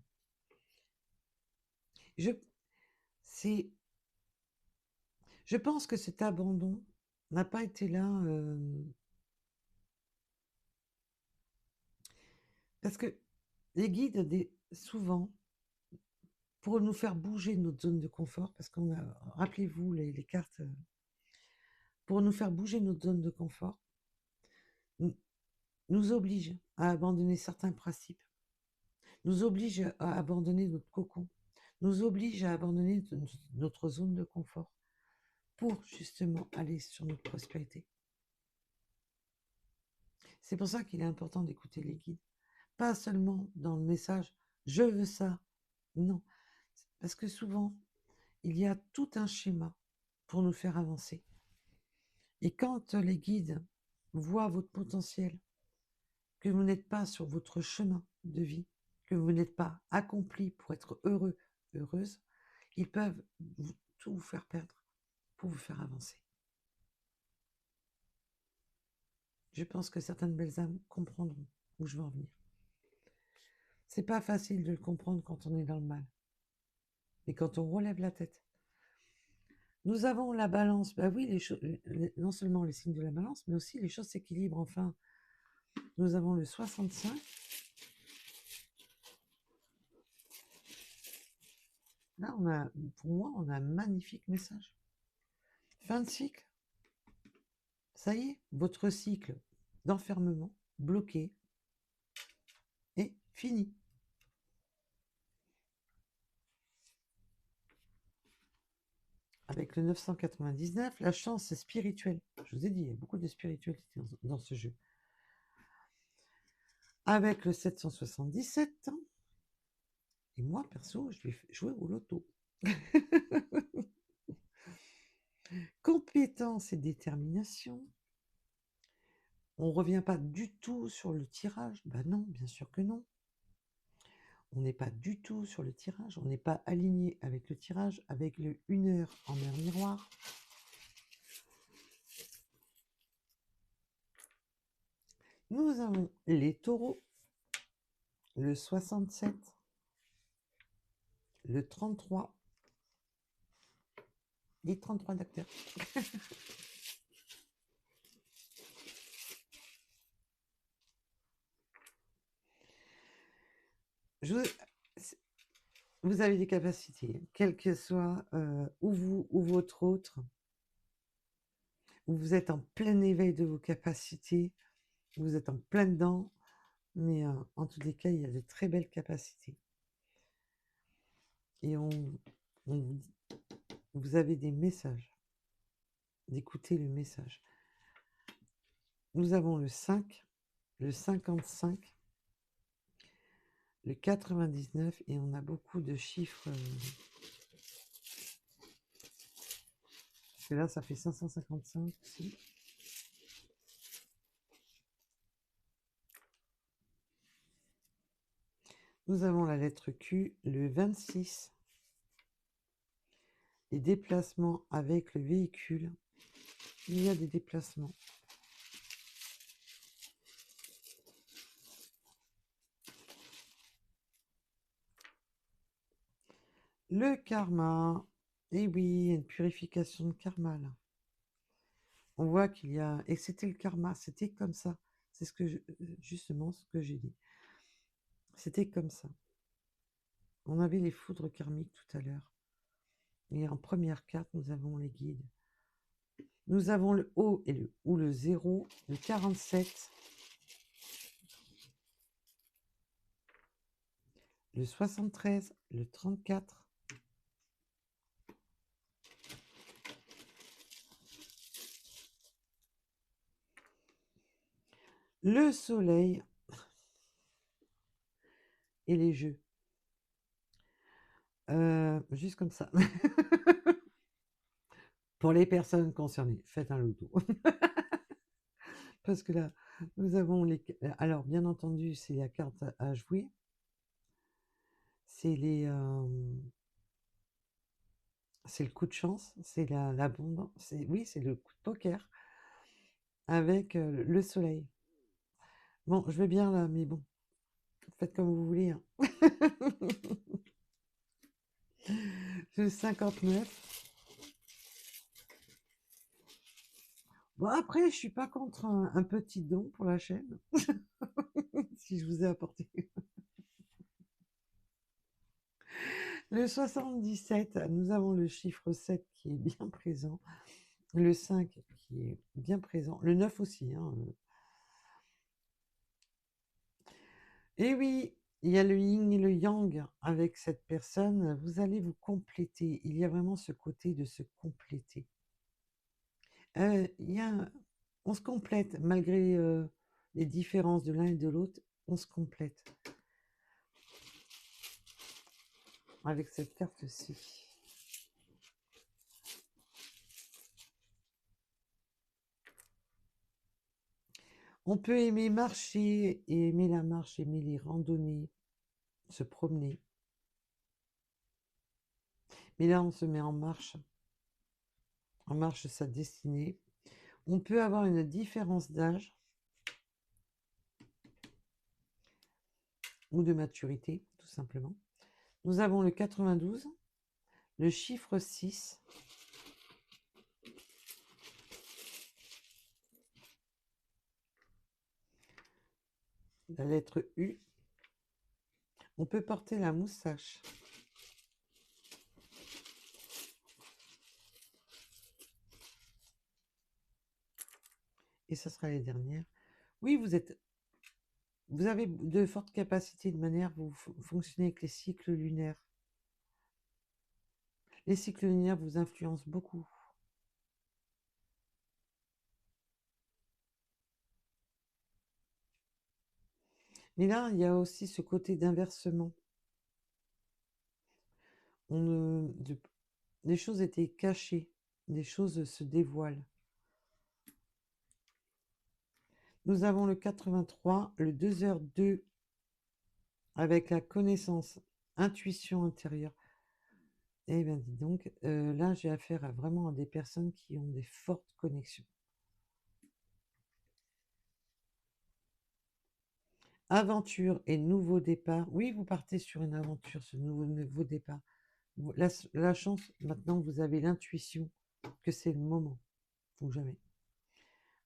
Je pense que cet abandon n'a pas été là parce que les guides, souvent, pour nous faire bouger de notre zone de confort, parce qu'on a, rappelez-vous les cartes, pour nous faire bouger de notre zone de confort, nous obligent à abandonner certains principes, nous obligent à abandonner notre cocon, nous obligent à abandonner notre zone de confort pour justement aller sur notre prospérité. C'est pour ça qu'il est important d'écouter les guides. Pas seulement dans le message « je veux ça ». Non, parce que souvent, il y a tout un schéma pour nous faire avancer. Et quand les guides voient votre potentiel, que vous n'êtes pas sur votre chemin de vie, que vous n'êtes pas accompli pour être heureux, heureuse, ils peuvent tout vous faire perdre pour vous faire avancer. Je pense que certaines belles âmes comprendront où je veux en venir. C'est pas facile de le comprendre quand on est dans le mal. Mais quand on relève la tête, nous avons la balance. Ben oui, non seulement les signes de la balance, mais aussi les choses s'équilibrent. Enfin, nous avons le 65. Là, pour moi, on a un magnifique message. Fin de cycle. Ça y est, votre cycle d'enfermement bloqué est fini. Avec le 999, la chance est spirituelle. Je vous ai dit, il y a beaucoup de spiritualité dans ce jeu. Avec le 777, et moi, perso, je vais jouer au loto. Compétence et détermination. On ne revient pas du tout sur le tirage. Ben non, bien sûr que non. On n'est pas du tout sur le tirage. On n'est pas aligné avec le tirage, avec le 1 heure en mer miroir. Nous avons les taureaux, le 67, le 33, les 33 d'acteurs. Vous avez des capacités, quelles que soient, ou vous ou votre autre, où vous êtes en plein éveil de vos capacités, vous êtes en plein dedans, mais en tous les cas, il y a de très belles capacités. Et vous avez des messages, d'écouter le message. Nous avons le 5, le 55, le 99, et on a beaucoup de chiffres. Parce que là, ça fait 555 aussi. Nous avons la lettre Q, le 26. Les déplacements avec le véhicule. Il y a des déplacements. Le karma. Eh oui, il y a une purification de karma là. On voit qu'il y a... Et c'était le karma, c'était comme ça. C'est justement ce que j'ai dit. C'était comme ça. On avait les foudres karmiques tout à l'heure. Et en première carte, nous avons les guides. Nous avons le O ou le 0, le 47, le 73, le 34, le soleil et les jeux. Juste comme ça. Pour les personnes concernées, faites un loto. Parce que là, nous avons les... Alors, bien entendu, c'est la carte à jouer. C'est les... C'est le coup de chance, c'est la bombe. Oui, c'est le coup de poker avec le soleil. Bon, je vais bien là, mais bon, faites comme vous voulez. Hein. Le 59. Bon, après, je suis pas contre un petit don pour la chaîne, si je vous ai apporté. Le 77, nous avons le chiffre 7 qui est bien présent, le 5 qui est bien présent, le 9 aussi. Hein. Et oui, il y a le yin et le yang avec cette personne, vous allez vous compléter. Il y a vraiment ce côté de se compléter. On se complète malgré les différences de l'un et de l'autre, on se complète avec cette carte-ci. On peut aimer marcher et aimer la marche, aimer les randonnées, se promener. Mais là, on se met en marche sa destinée. On peut avoir une différence d'âge ou de maturité, tout simplement. Nous avons le 92, le chiffre 6, la lettre U. On peut porter la moustache. Et ça sera les dernières. Oui, vous avez de fortes capacités de manière, vous fonctionnez avec les cycles lunaires. Les cycles lunaires vous influencent beaucoup. Mais là, il y a aussi ce côté d'inversement. Les choses étaient cachées, les choses se dévoilent. Nous avons le 83, le 2h02, avec la connaissance, intuition intérieure. Eh bien, dis donc, là, j'ai affaire vraiment à des personnes qui ont des fortes connexions. Aventure et nouveau départ. Oui, vous partez sur une aventure, ce nouveau départ. La chance, maintenant, vous avez l'intuition que c'est le moment, ou jamais.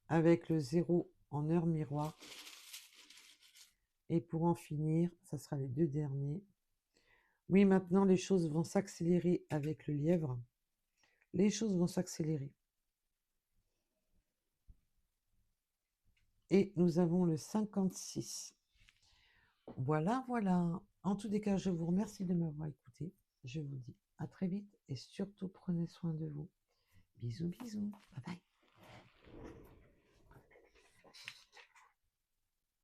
Avec le 0 en heure miroir. Et pour en finir, ça sera les 2 derniers. Oui, maintenant, les choses vont s'accélérer avec le lièvre. Les choses vont s'accélérer. Et nous avons le 56. Voilà, voilà. En tous les cas, je vous remercie de m'avoir écouté. Je vous dis à très vite et surtout prenez soin de vous. Bisous, bisous. Bye bye.